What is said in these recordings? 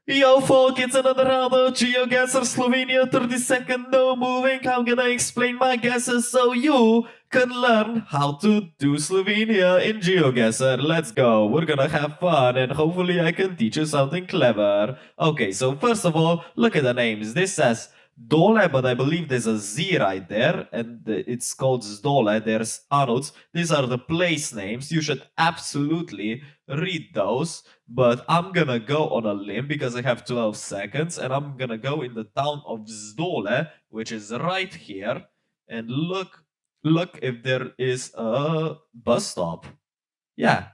Yo, folk, it's another round of GeoGuessr Slovenia 30-second no moving. I'm gonna explain my guesses so you can learn how to do Slovenia in GeoGuessr. Let's go. We're gonna have fun and hopefully I can teach you something clever. Okay, so first of all, look at the names. This says Dole, but I believe there's a Z right there, and it's called Zdole. There's Anuts. These are the place names. You should absolutely read those, but I'm gonna go on a limb because I have 12 seconds, and I'm gonna go in the town of Zdole, which is right here, and look if there is a bus stop. Yeah,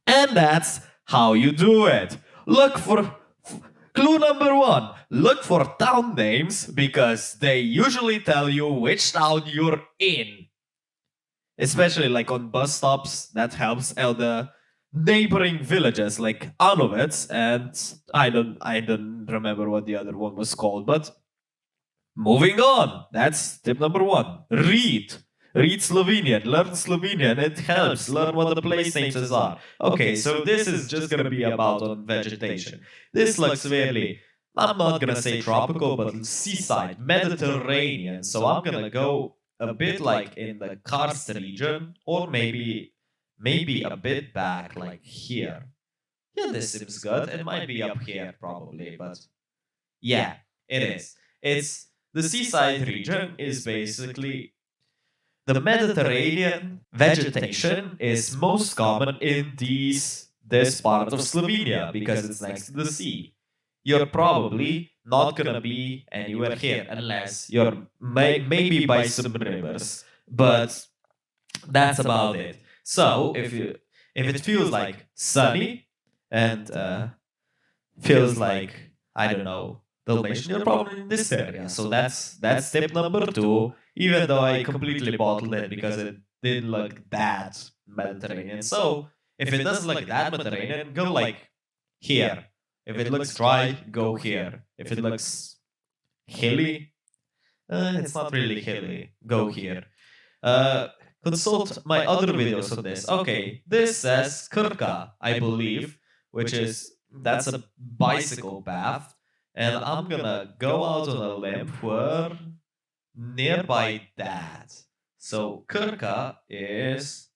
and that's how you do it. Look for clue number one. Look for town names because they usually tell you which town you're in. Especially like on bus stops, that helps. The neighboring villages like Anovets and I don't remember what the other one was called, but moving on. That's tip number one. Read Slovenian, learn Slovenian, it helps learn what the place names are. Okay, so this is just gonna be about on vegetation. This looks really, I'm not gonna say tropical, but seaside, Mediterranean. So I'm gonna go a bit like in the Kars region, or maybe a bit back, like here. Yeah, this seems good. It might be up here probably, but yeah, it is. It's the seaside region is basically the Mediterranean vegetation is most common in this part of Slovenia because it's next to the sea. You're probably not gonna be anywhere here unless you're maybe by some rivers, but that's about it. So if it feels like sunny and feels like, I don't know, Dalmatian, you're probably in this area. So that's tip number two, even though I completely bottled it because it didn't look that Mediterranean. So if it doesn't look that Mediterranean, go like here. If it looks dry, go here. If it looks hilly, it's not really hilly, go here. Uh, consult my other videos on this. Okay, this says Krka, I believe, which is, that's a bicycle path, and I'm gonna go out on a limb for nearby that. So Krka is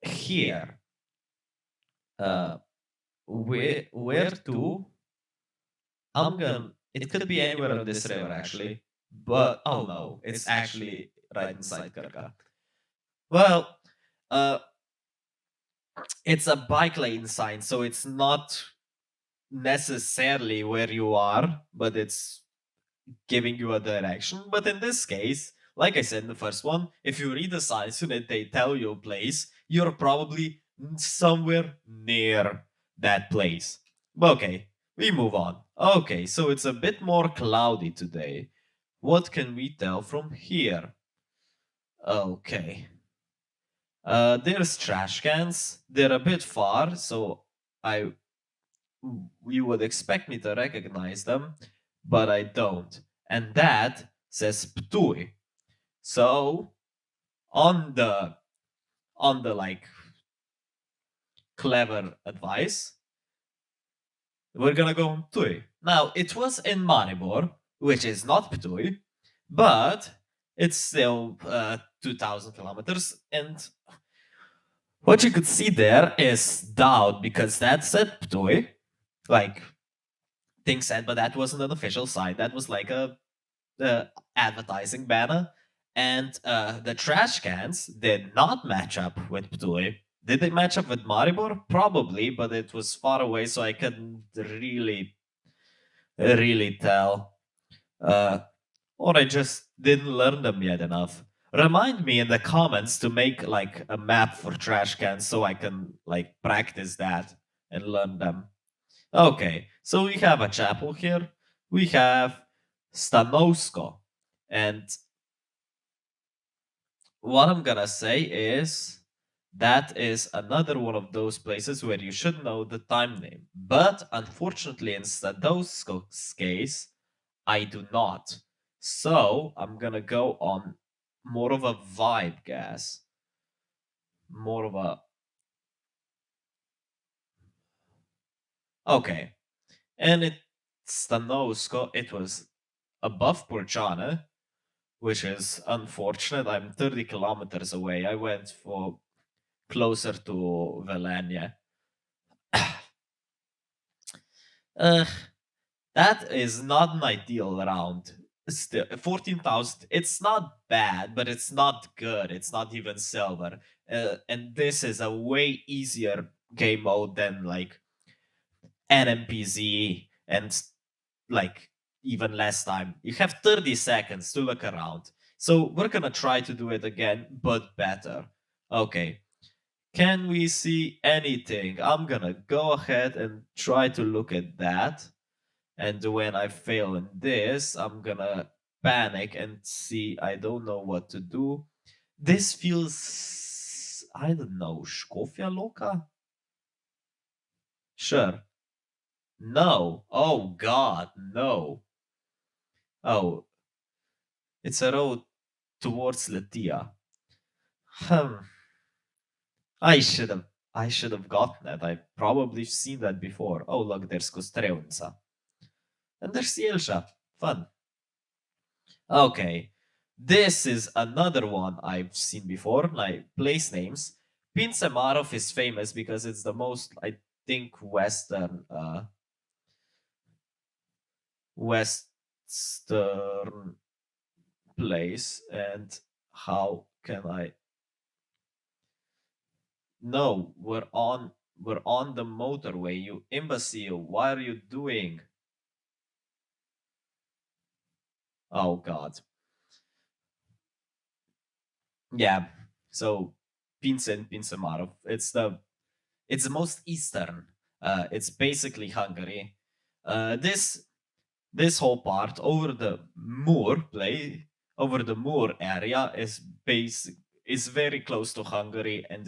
here. Where to? I'm gonna. It could be anywhere on this river actually, but oh no, it's actually right inside Krka. Well, uh, it's a bike lane sign, so it's not necessarily where you are, but it's giving you a direction. But in this case, like I said in the first one, if you read the signs and they tell you a place, you're probably somewhere near that place. But okay, we move on. Okay, so it's a bit more cloudy today. What can we tell from here? Okay. There's trash cans. They're a bit far, so I you would expect me to recognize them, but I don't. And that says Ptui. So on the like clever advice, we're gonna go on Ptui. Now it was in Maribor, which is not Ptui, but it's still 2,000 kilometers, and what you could see there is doubt because that said Ptui, like thing said, but that wasn't an official site. That was like a advertising banner, and the trash cans did not match up with Ptui. Did they match up with Maribor? Probably, but it was far away, so I couldn't really tell. Uh, or I just didn't learn them yet enough. Remind me in the comments to make like a map for trash cans so I can like practice that and learn them. Okay, so we have a chapel here. We have Stanosko. And what I'm gonna say is that is another one of those places where you should know the time name. But unfortunately, in Stanosko's case, I do not. So I'm gonna go on more of a vibe guess. More of a Okay. And it was above Purchana, which is unfortunate. I'm 30 kilometers away. I went for closer to Velenia. Uh, that is not an ideal round. Still, 14,000. It's not bad, but it's not good. It's not even silver. And this is a way easier game mode than like NMPZ and like even less time. You have 30 seconds to look around. So we're gonna try to do it again, but better. Okay. Can we see anything? I'm gonna go ahead and try to look at that. And when I fail in this, I'm gonna panic and see I don't know what to do. This feels, I don't know, Škofja Loka? Sure. No. Oh God, no. Oh, it's a road towards Latia. Hmm. I should have I should have gotten that. I've probably seen that before. Oh look, there's Kostreunca. And there's Jelša. Fun. Okay. This is another one I've seen before, like place names. Pinsemarov is famous because it's the most, I think, western place. And how can I? No, we're on the motorway. You imbecile! Why are you doing? Oh God. Yeah. So Pinsemarov. It's the most eastern. It's basically Hungary. This whole part over the Moor area is very close to Hungary, and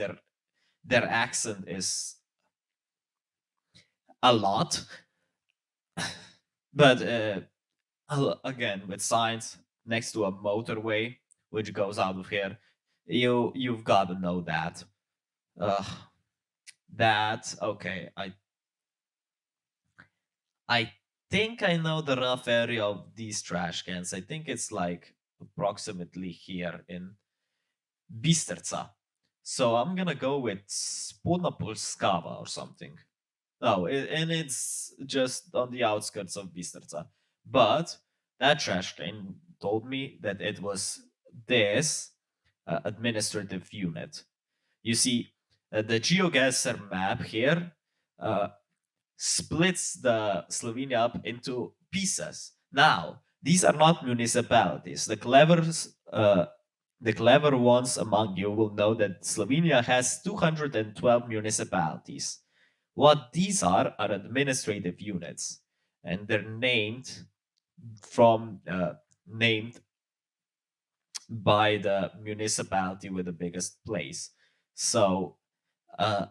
their accent is a lot. But again, with signs next to a motorway which goes out of here, you've got to know that. Uh, that okay. I think I know the rough area of these trash cans. I think it's like approximately here in Bisterca. So I'm gonna go with Spodna Polskava or something. No, and it's just on the outskirts of Bisterca. But that trash can told me that it was this administrative unit. You see, the GeoGuessr map here uh, splits the Slovenia up into pieces. Now, these are not municipalities. The clever ones among you will know that Slovenia has 212 municipalities. What these are administrative units, and they're from named by the municipality with the biggest place. So uh,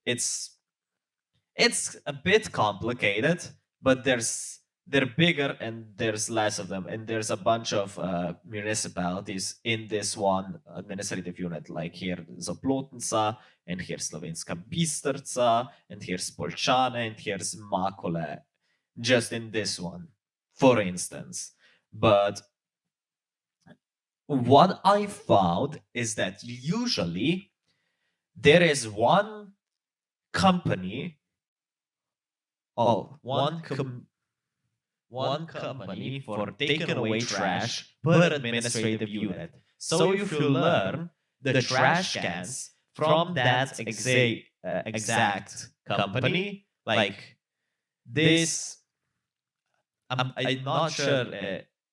it's it's a bit complicated, but they're bigger and there's less of them, and there's a bunch of municipalities in this one administrative unit. Like here Zaplotnica, and here's Slovenska Bistrica, and here's Polčane, and here's Makole, just in this one, for instance. But what I found is that usually there is one company one company for taking away trash per administrative unit. So if you learn the trash cans from that exact company, like this, I'm not sure.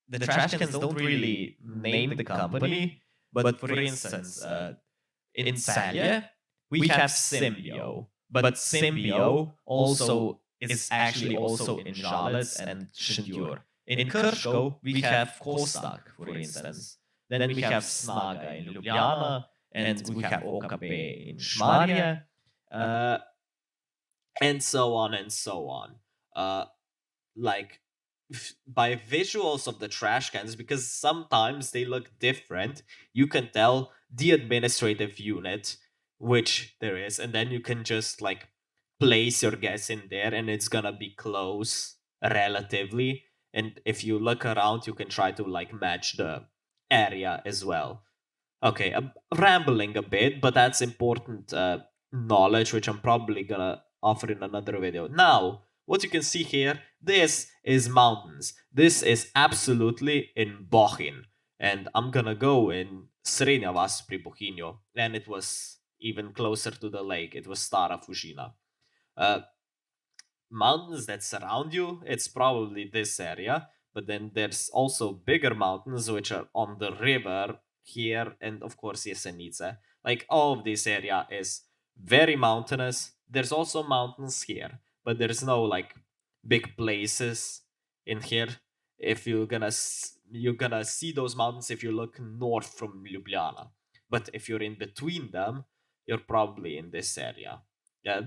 The trash cans don't really name the company, but for instance, in Salje, we have Symbio, but Symbio also is actually also in Žalec and Šentjur. In Krško, we have Kostak, for instance. Then we have Snaga in Ljubljana, and we have OKP in Šmarje, and so on and so on. Like by visuals of the trash cans, because sometimes they look different, you can tell the administrative unit which there is, and then you can just like place your guess in there, and it's gonna be close relatively. And if you look around, you can try to like match the area as well. Okay, I'm rambling a bit, but that's important knowledge, which I'm probably gonna offer in another video. Now, what you can see here, this is mountains. This is absolutely in Bohin, and I'm gonna go in Srednja Vas pri Bohinju, and it was even closer to the lake. It was Stara Fužina. Uh, Mountains that surround you, it's probably this area, but then there's also bigger mountains which are on the river here, and of course Jesenice. Like all of this area is very mountainous. There's also mountains here, but there's no like big places in here. If you're gonna see those mountains if you look north from Ljubljana, but if you're in between them, you're probably in this area. Yeah,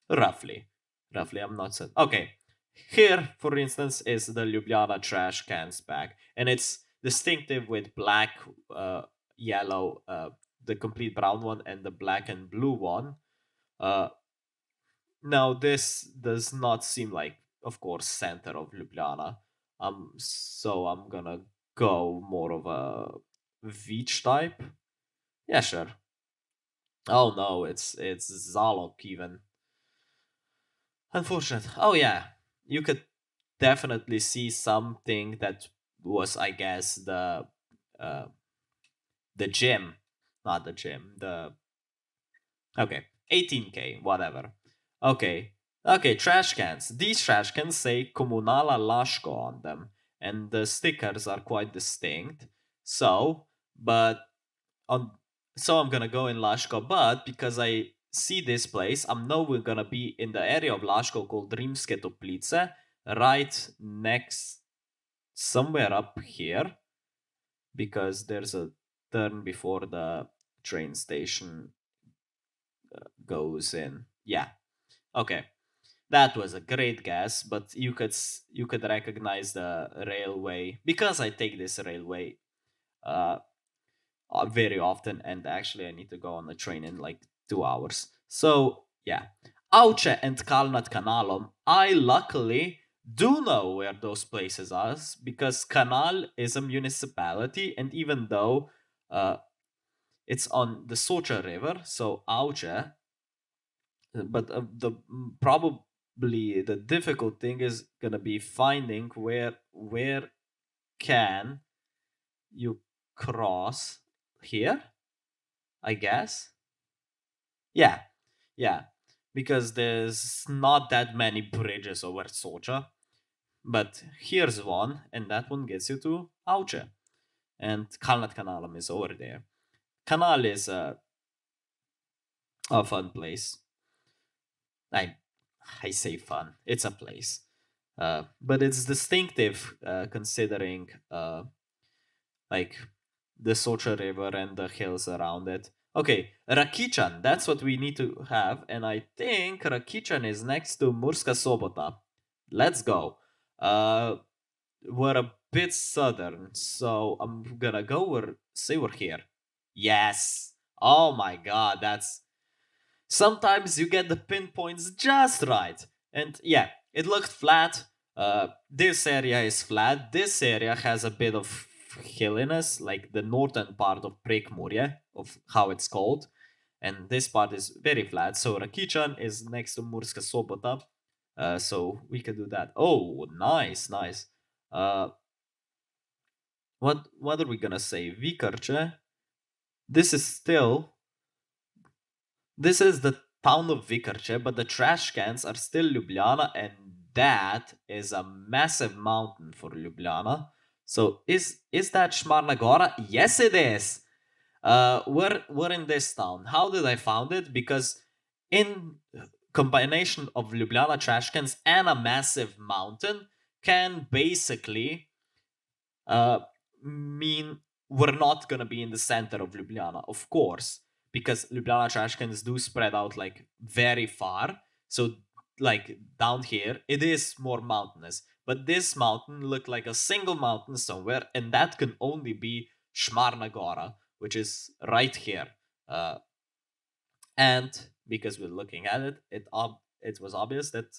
roughly. Roughly, I'm not certain. Okay. Here, for instance, is the Ljubljana trash cans bag, and it's distinctive with black, yellow, the complete brown one, and the black and blue one. Uh, Now, this does not seem like, of course, center of Ljubljana. So I'm gonna go more of a beach type. Yeah, sure. Oh no, it's Zalok even. Unfortunate. Oh yeah, you could definitely see something that was, I guess, uh, the gym, not the gym. The okay, 18K, whatever. Okay, okay, trash cans. These trash cans say Komunala Lashko on them, and the stickers are quite distinct. So, but on so I'm gonna go in Lashko, but because I see this place, I'm know we're gonna be in the area of Lashko called Rimske Toplice, right next somewhere up here, because there's a turn before the train station goes in. Yeah. Okay. That was a great guess, but you could recognize the railway because I take this railway uh very often, and actually I need to go on the train in like 2 hours. So yeah, Auce and Kalnat Kanalom. I luckily do know where those places are because Kanal is a municipality, and even though uh, it's on the Socha River, so Auce, but the probably the difficult thing is gonna be finding where can you cross here, I guess. Yeah, yeah, because there's not that many bridges over Socha, but here's one, and that one gets you to Auce, and Kalnat Kanalum is over there. Kanal is a fun place. I I say fun. It's a place, but it's distinctive considering like the Socha River and the hills around it. Okay, Rakichan, that's what we need to have, and I think Rakichan is next to Murska Sobota. Let's go. We're a bit southern, so I'm gonna go say we're here. Yes. Oh my god, that's sometimes you get the pinpoints just right. And yeah, it looked flat. This area is flat. This area has a bit of hilliness, like the northern part of Prekmurje, of how it's called. And this part is very flat. So Rakichan is next to Murska Sobota. So we can do that. Oh, nice, nice. Uh, what are we gonna say? Vikarche. This is still This is the town of Vikarche, but the trash cans are still Ljubljana, and that is a massive mountain for Ljubljana. So is that Šmarna Gora? Yes, it is. We're in this town. How did I found it? Because in combination of Ljubljana trash cans and a massive mountain can basically uh, mean we're not gonna be in the center of Ljubljana, of course, because Ljubljana trash cans do spread out like very far. So like down here, it is more mountainous. But this mountain looked like a single mountain somewhere, and that can only be Šmarna Gora, which is right here. And because we're looking at it, it was obvious that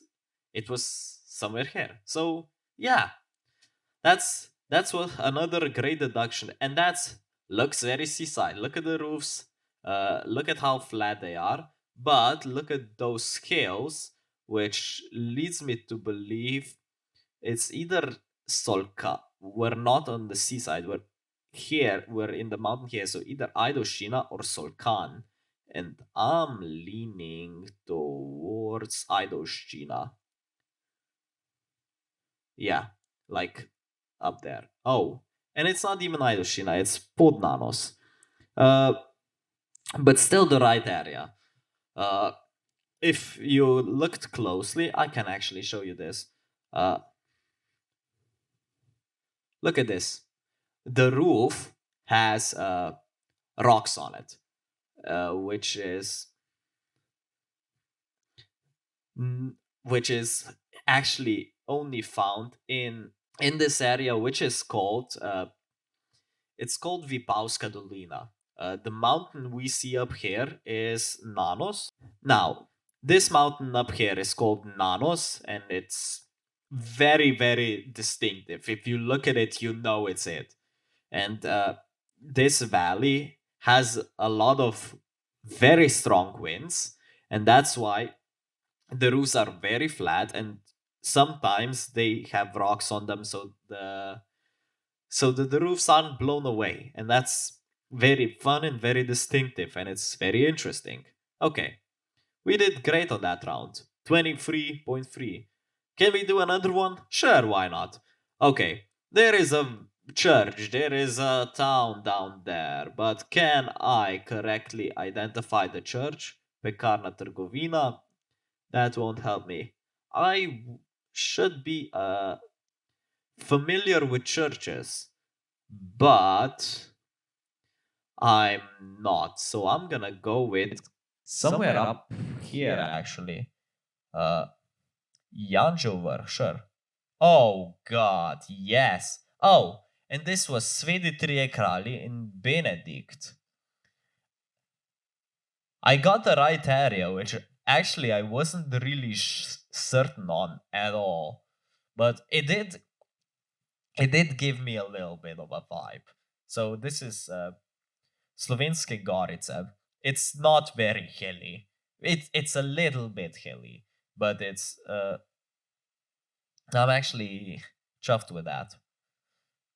it was somewhere here. So yeah, that's what another great deduction, and that's looks very seaside. Look at the roofs, look at how flat they are, but look at those scales, which leads me to believe it's either Solka. We're not on the seaside. We're here. We're in the mountain here. So either Aidoshina or Solkan. And I'm leaning towards Aidoshina. Yeah, like up there. Oh, and it's not even Aidoshina. It's Podnanos. Uh, but still the right area. Uh, if you looked closely, I can actually show you this. Uh, look at this. The roof has rocks on it, which is which is actually only found in this area, which is called it's called Vipauska Dolina. The mountain we see up here is Nanos. Now, this mountain up here is called Nanos, and it's very, very distinctive. If you look at it, you know it's it. And this valley has a lot of very strong winds, and that's why the roofs are very flat, and sometimes they have rocks on them, so the roofs aren't blown away, and that's very fun and very distinctive, and it's very interesting. Okay, we did great on that round. 23.3. Can we do another one? Sure, why not? Okay, there is a church, there is a town down there, but can I correctly identify the church? Pekarna Trgovina? That won't help me. Should be familiar with churches, but I'm not. So I'm gonna go with somewhere up here, actually. Uh, Janjover, sure. Oh God, yes. Oh, and this was Sveti Trije Kralji in Benedict. I got the right area, which actually I wasn't really certain on at all, but it did give me a little bit of a vibe. So this is Slovenske Gorice. It's not very hilly. It's a little bit hilly, but it's I'm actually chuffed with that.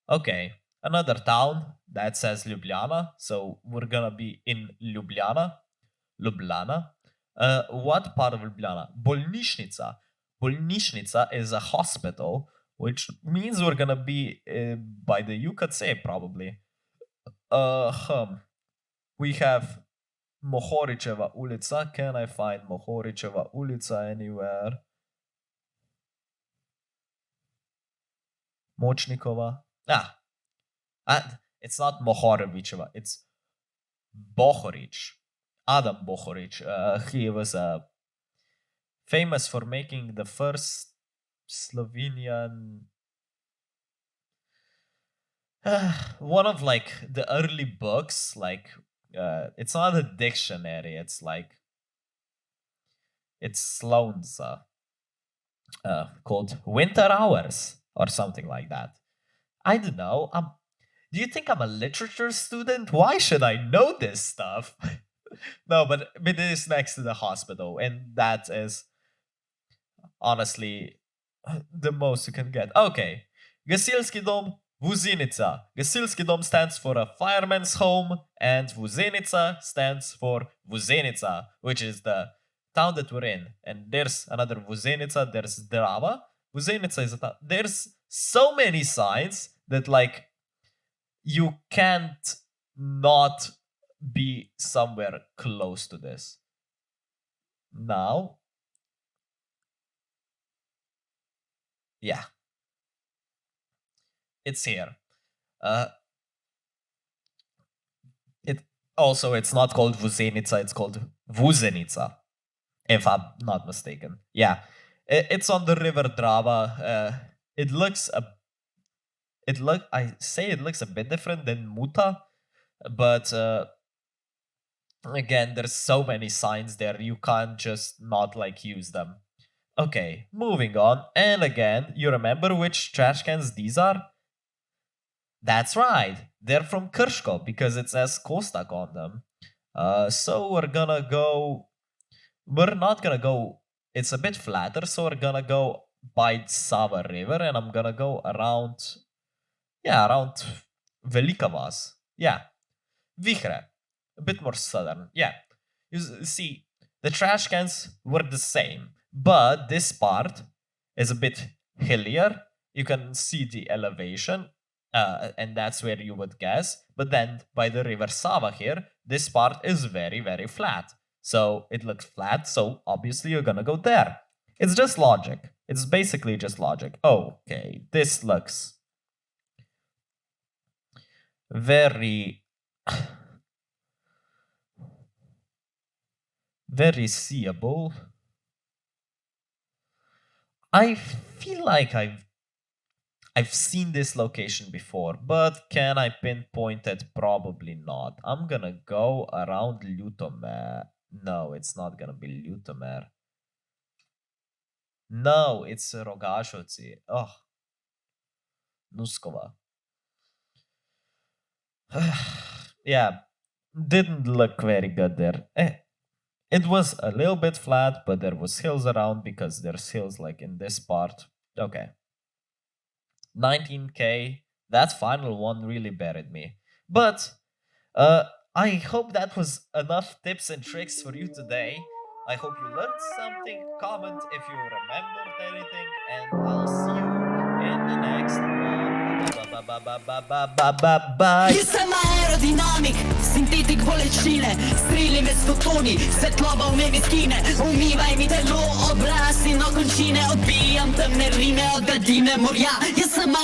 Okay, another town that says Ljubljana, so we're gonna be in Ljubljana. Ljubljana. What part of Ljubljana? Bolnišnica. Bolnišnica is a hospital, which means we're gonna be by the UKC probably. We have Mohoričeva ulica. Can I find Mohoričeva ulica anywhere? Močnikova. It's not Mohorovičeva. It's Bohorič. Adam Bohorič. He was famous for making the first Slovenian one of like the early books, like it's not a dictionary, it's like it's Sloane's called Winter Hours or something like that. I don't know. Do you think I'm a literature student? Why should I know this stuff? No, but it is next to the hospital, and that is honestly the most you can get. Okay, Gasilski dom, Vuzinica. Gasilski dom stands for a fireman's home, and Vuzenica stands for Vuzenica, which is the town that we're in. And there's another Vuzenica, there's Drava. Vuzenica is a town. There's so many signs that, like, you can't not be somewhere close to this. Now, yeah, it's here. It's not called Vuzenica, it's called Vuzenica, if I'm not mistaken. Yeah, it's on the river Drava. It looks a bit different than Muta, but Again, there's so many signs there, you can't just not like use them. Okay, moving on. And again, you remember which trash cans these are? That's right, they're from Krško because it says Kostak on them. So we're not gonna go, it's a bit flatter, so we're gonna go by Sava River and I'm gonna go around Velika Vas. Yeah, Vihre, a bit more southern. Yeah, you see, the trash cans were the same, but this part is a bit hillier. You can see the elevation, and that's where you would guess. But then by the river Sava here, this part is very, very flat. So it looks flat, so obviously you're gonna go there. It's just logic. It's basically just logic. Okay, this looks very very seeable. I feel like I've seen this location before, but can I pinpoint it? Probably not. I'm gonna go around Ljutomer. No, it's not gonna be Ljutomer. No, it's Rogašovci. Oh, Nuskova. Yeah, didn't look very good there. It was a little bit flat, but there was hills around because there's hills like in this part. Okay. 19k, that final one really buried me. But I hope that was enough tips and tricks for you today. I hope you learned something. Comment if you remembered anything, and I'll see you in the next one. Bye. Io sam aerodinamik, sintetik bolečine, streli med fotoni, svetloba v nebi skine, umivaj mi telo, obraz in okončine, odbijam temne rime od gladine morja. Jaz sem